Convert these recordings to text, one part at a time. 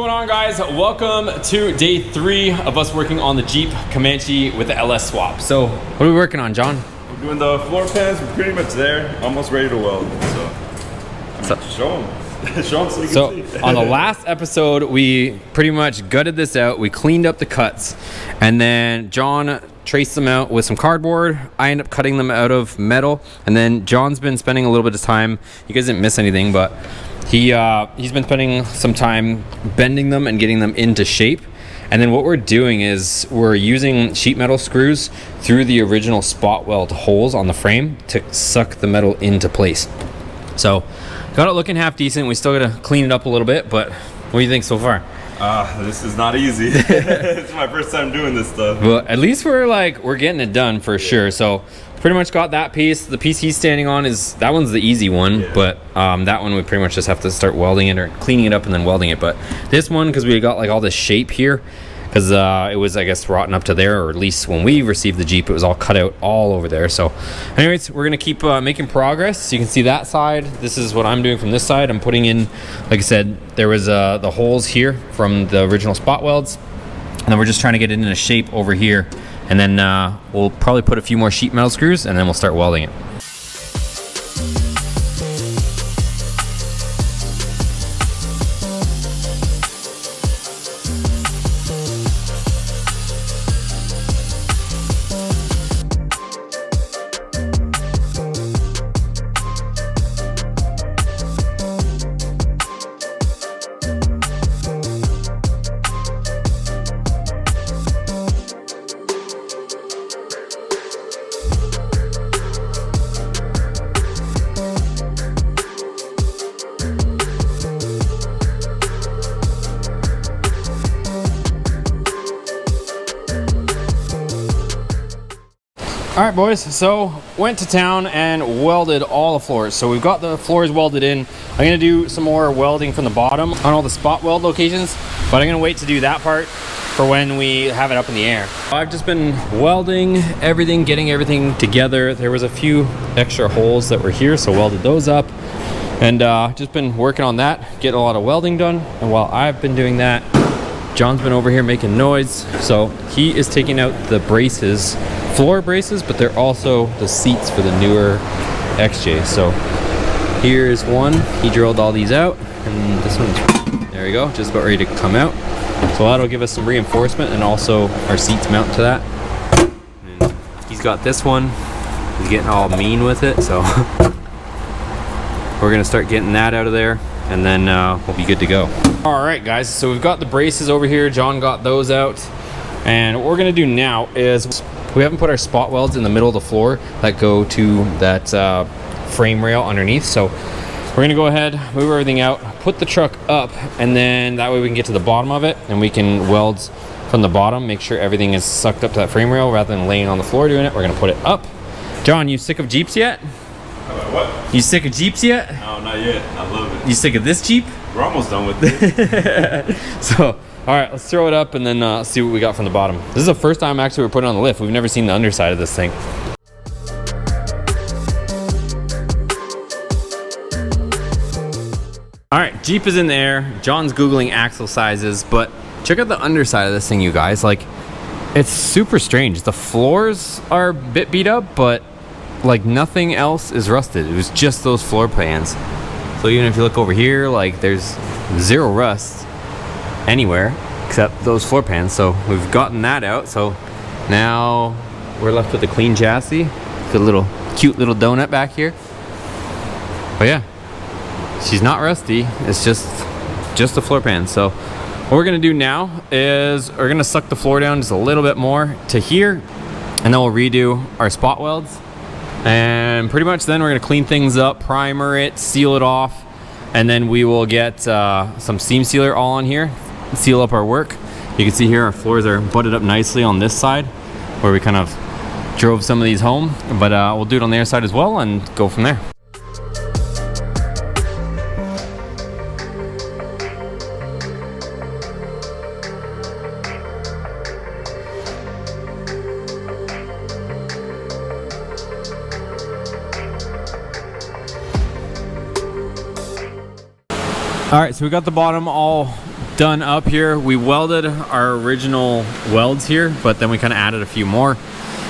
going on, guys? Welcome to day 3 of us working on the Jeep Comanche with the LS Swap. So what are we working on, John? We're doing the floor pans. We're pretty much there, almost ready to weld. So show them so you can see. On the last episode, we pretty much gutted this out. We cleaned up the cuts, and then John traced them out with some cardboard. I ended up cutting them out of metal, and then John's been spending a little bit of time. You guys didn't miss anything, but he's been spending some time bending them and getting them into shape. And then what we're doing is we're using sheet metal screws through the original spot weld holes on the frame to suck the metal into place. So got it looking half decent. We still gotta clean it up a little bit, but what do you think so far? This is not easy. It's my first time doing this stuff. But at least we're getting it done for sure. So pretty much got that piece. The piece he's standing on that one's the easy one, but that one we pretty much just have to start welding it or cleaning it up and then welding it. But this one, because we got like all this shape here, because it was, I guess, rotten up to there, or at least when we received the Jeep, it was all cut out all over there. So anyways, we're gonna keep making progress. You can see that side. This is what I'm doing from this side. I'm putting in, like I said, there was the holes here from the original spot welds, and then we're just trying to get it into shape over here, and then we'll probably put a few more sheet metal screws, and then we'll start welding it. All right, boys, so went to town and welded all the floors. So we've got the floors welded in. I'm gonna do some more welding from the bottom on all the spot weld locations, but I'm gonna wait to do that part for when we have it up in the air. I've just been welding everything, getting everything together. There was a few extra holes that were here, so welded those up. And just been working on that, getting a lot of welding done. And while I've been doing that, John's been over here making noise. So he is taking out the braces, floor braces, but they're also the seats for the newer XJ. So here's one. He drilled all these out, and this one's, there we go, just about ready to come out. So that'll give us some reinforcement, and also our seats mount to that. And he's got this one. He's getting all mean with it, so we're gonna start getting that out of there, and then we'll be good to go. All right, guys, so we've got the braces over here. John got those out, and what we're gonna do now is we haven't put our spot welds in the middle of the floor that go to that frame rail underneath. So we're gonna go ahead, move everything out, put the truck up, and then that way we can get to the bottom of it and we can weld from the bottom, make sure everything is sucked up to that frame rail rather than laying on the floor doing it. We're gonna put it up. John, you sick of Jeeps yet? What? You sick of Jeeps yet? No, not yet. I love it. You sick of this Jeep? We're almost done with it. So, all right, let's throw it up and then see what we got from the bottom. This is the first time actually we're putting on the lift. We've never seen the underside of this thing. All right, Jeep is in the air. John's Googling axle sizes, but check out the underside of this thing, you guys. Like, it's super strange. The floors are a bit beat up, but like nothing else is rusted. It was just those floor pans. So even if you look over here, like there's zero rust anywhere except those floor pans. So we've gotten that out. So now we're left with a clean chassis. Good little, cute little donut back here. But yeah, she's not rusty. It's just the floor pan. So what we're gonna do now is we're gonna suck the floor down just a little bit more to here, and then we'll redo our spot welds. And pretty much then we're gonna clean things up, primer it, seal it off, and then we will get some seam sealer all on here, seal up our work. You can see here our floors are butted up nicely on this side where we kind of drove some of these home, but we'll do it on the other side as well and go from there. All right, so we got the bottom all done up here. We welded our original welds here, but then we kind of added a few more.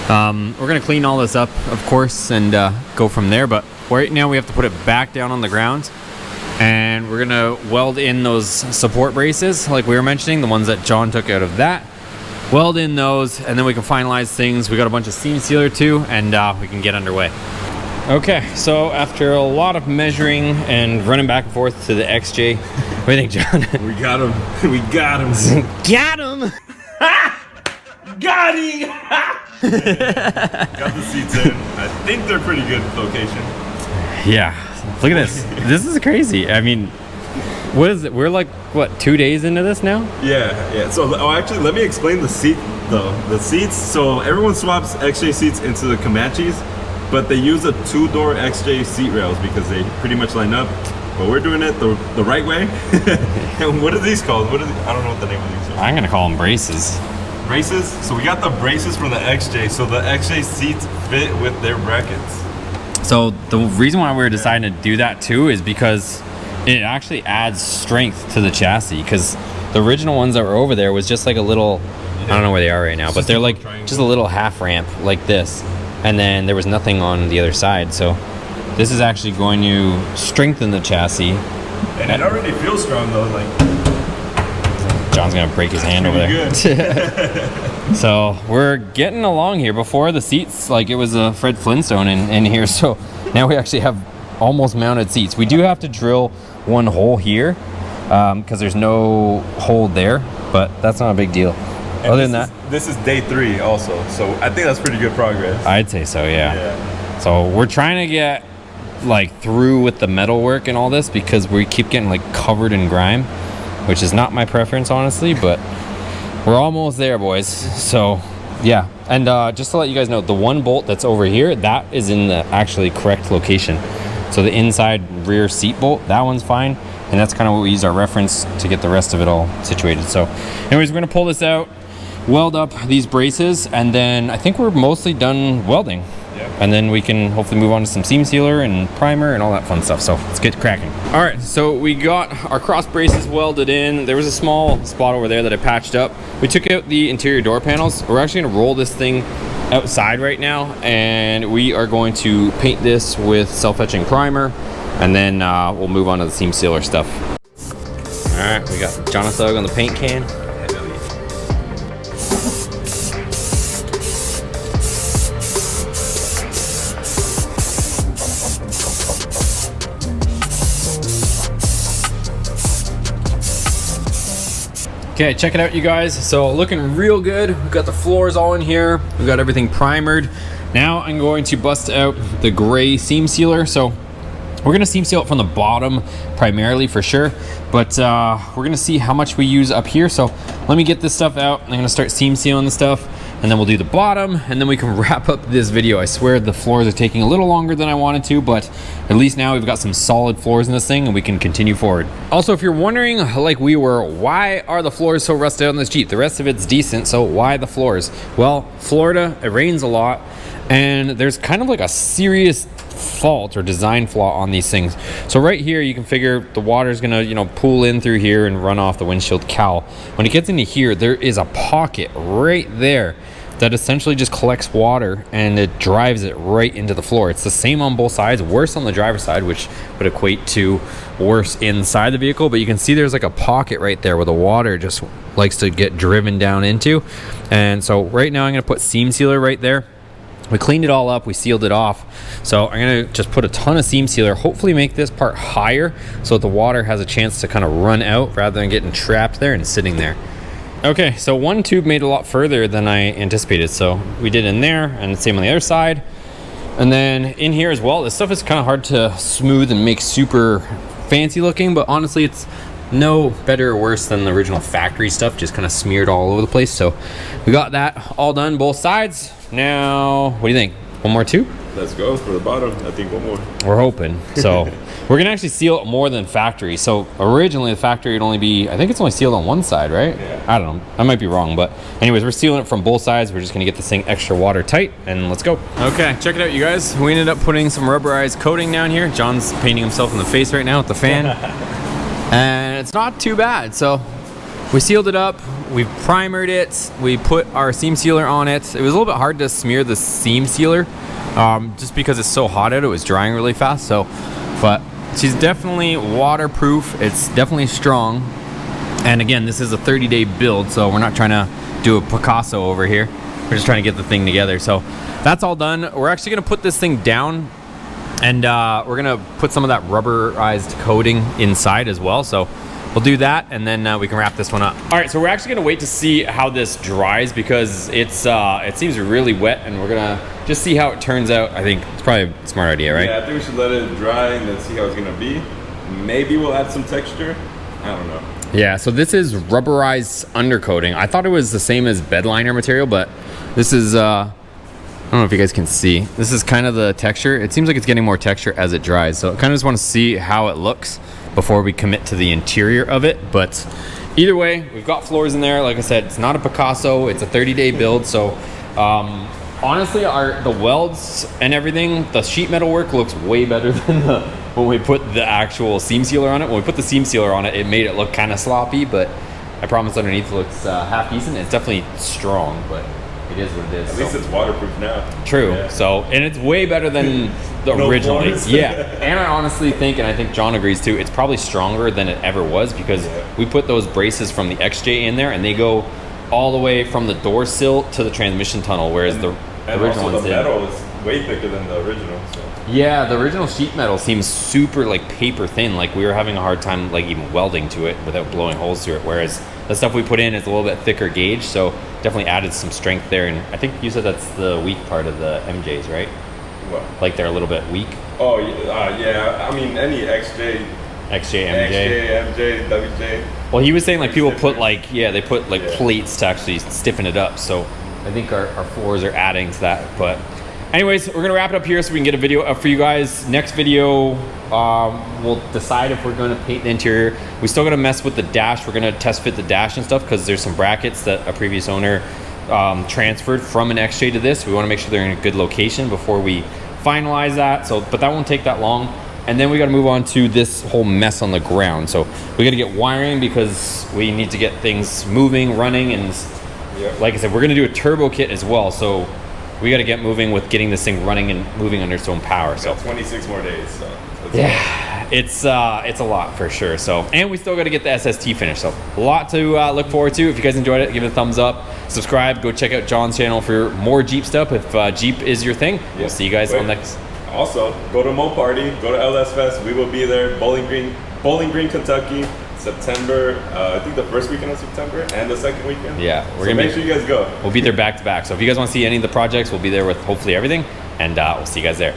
We're gonna clean all this up, of course, and go from there. But right now we have to put it back down on the ground, and we're gonna weld in those support braces like we were mentioning, the ones that John took out of that. Weld in those, and then we can finalize things. We got a bunch of seam sealer too, and we can get underway. Okay, so after a lot of measuring and running back and forth to the XJ, what do you think, John? We got him. We got him. Got him! Got him! Got the seats in. I think they're pretty good location. Yeah, look at this. This is crazy. I mean, what is it? We're like, what, 2 days into this now? Yeah. So, actually, let me explain the seat, though. The seats, so everyone swaps XJ seats into the Comanches, but they use a 2-door XJ seat rails because they pretty much line up. But we're doing it the right way. And what are these called? I don't know what the name of these are. I'm gonna call them braces. Braces? So we got the braces from the XJ, so the XJ seats fit with their brackets. So the reason why we're deciding to do that too is because it actually adds strength to the chassis, because the original ones that were over there was just like a little, I don't know where they are right now, but they're like just a little half ramp like this, and then there was nothing on the other side. So this is actually going to strengthen the chassis. And it already feels strong though, like John's gonna break his hand over there. So we're getting along here. Before, the seats, like it was a Fred Flintstone in here, so now we actually have almost mounted seats. We do have to drill one hole here because there's no hole there, but that's not a big deal. And other than that, this is day 3 also, so I think that's pretty good progress. I'd say so, yeah. So we're trying to get like through with the metal work and all this, because we keep getting like covered in grime, which is not my preference, honestly, but we're almost there, boys. So yeah, and just to let you guys know, the one bolt that's over here, that is in the actually correct location. So the inside rear seat bolt, that one's fine, and that's kind of what we use our reference to get the rest of it all situated. So anyways, we're gonna pull this out, weld up these braces, and then I think we're mostly done welding. And then we can hopefully move on to some seam sealer and primer and all that fun stuff. So let's get cracking. All right, so we got our cross braces welded in. There was a small spot over there that I patched up. We took out the interior door panels. We're actually gonna roll this thing outside right now, and we are going to paint this with self-etching primer, and then we'll move on to the seam sealer stuff. All right, we got Jonathan on the paint can. Okay, check it out, you guys. So looking real good. We've got the floors all in here. We've got everything primered. Now I'm going to bust out the gray seam sealer. So we're gonna seam seal it from the bottom primarily for sure, but we're gonna see how much we use up here. So let me get this stuff out. I'm gonna start seam sealing the stuff, and then we'll do the bottom, and then we can wrap up this video. I swear the floors are taking a little longer than I wanted to, but at least now we've got some solid floors in this thing and we can continue forward. Also, if you're wondering, like we were, why are the floors so rusted out on this Jeep? The rest of it's decent, so why the floors? Well, Florida, it rains a lot, and there's kind of like a serious fault or design flaw on these things. So right here, you can figure the water's gonna, you know, pool in through here and run off the windshield cowl. When it gets into here, there is a pocket right there that essentially just collects water and it drives it right into the floor. It's the same on both sides, worse on the driver's side, which would equate to worse inside the vehicle. But you can see there's like a pocket right there where the water just likes to get driven down into. And so right now I'm gonna put seam sealer right there. We cleaned it all up, we sealed it off. So I'm gonna just put a ton of seam sealer, hopefully make this part higher so that the water has a chance to kind of run out rather than getting trapped there and sitting there. Okay, so one tube made a lot further than I anticipated. So we did in there, and the same on the other side. And then in here as well, this stuff is kind of hard to smooth and make super fancy looking, but honestly, it's no better or worse than the original factory stuff, just kind of smeared all over the place. So we got that all done, both sides. Now, what do you think? One more tube? Let's go for the bottom. I think one more. We're hoping. So we're gonna actually seal it more than factory. So originally the factory would only be, I think it's only sealed on one side, right? Yeah. I don't know. I might be wrong, but anyways, we're sealing it from both sides. We're just gonna get this thing extra watertight, and let's go. Okay, check it out, you guys. We ended up putting some rubberized coating down here. John's painting himself in the face right now with the fan. And it's not too bad. So We sealed it up, we primered it, we put our seam sealer on it. It was a little bit hard to smear the seam sealer just because it's so hot out, it was drying really fast. So, but she's definitely waterproof, it's definitely strong. And again, this is a 30-day build, so we're not trying to do a Picasso over here. We're just trying to get the thing together. So that's all done. We're actually gonna put this thing down, and we're gonna put some of that rubberized coating inside as well. So we'll do that, and then we can wrap this one up. All right, so we're actually gonna wait to see how this dries because it seems really wet, and we're gonna just see how it turns out. I think it's probably a smart idea, right? Yeah, I think we should let it dry and then see how it's gonna be. Maybe we'll add some texture. I don't know. Yeah, so this is rubberized undercoating. I thought it was the same as bed liner material, but this is, I don't know if you guys can see. This is kind of the texture. It seems like it's getting more texture as it dries. So I kind of just want to see how it looks before we commit to the interior of it. But either way, we've got floors in there. Like I said, it's not a Picasso. It's a 30-day build. So honestly, the welds and everything, the sheet metal work looks way better than when we put the actual seam sealer on it. When we put the seam sealer on it, it made it look kind of sloppy, but I promise underneath it looks half decent. It's definitely strong, but it is what it is. At least it's waterproof now. True. Yeah. So, and it's way better than the originally. Yeah. And I honestly think, and I think John agrees too, it's probably stronger than it ever was because we put those braces from the XJ in there, and they go all the way from the door sill to the transmission tunnel, whereas the original ones did. The metal is way thicker than the original. So. Yeah, the original sheet metal seems super like paper thin. Like we were having a hard time like even welding to it without blowing holes through it. Whereas the stuff we put in is a little bit thicker gauge, so definitely added some strength there. And I think you said that's the weak part of the MJs, right? What? Like they're a little bit weak. Oh yeah. I mean any XJ, MJ, WJ. Well, he was saying like people put like they put like plates to actually stiffen it up. So I think our floors are adding to that, but. Anyways, we're gonna wrap it up here so we can get a video up for you guys. Next video, we'll decide if we're gonna paint the interior. We still gotta mess with the dash. We're gonna test fit the dash and stuff because there's some brackets that a previous owner transferred from an XJ to this. We wanna make sure they're in a good location before we finalize that. So, but that won't take that long. And then we gotta move on to this whole mess on the ground. So we gotta get wiring because we need to get things moving, running, and like I said, we're gonna do a turbo kit as well. So we got to get moving with getting this thing running and moving under its own power. So 26 more days. So it's a lot for sure. So, and we still got to get the SST finished. So a lot to look forward to. If you guys enjoyed it, give it a thumbs up, subscribe, go check out John's channel for more Jeep stuff. If Jeep is your thing, we'll see you guys on next. Also, go to Mo Party, go to LS Fest. We will be there. Bowling Green, Kentucky. September, I think the first weekend of September and the second weekend. Yeah, we're gonna make sure you guys go. We'll be there back to back. So if you guys want to see any of the projects, we'll be there with hopefully everything, and we'll see you guys there.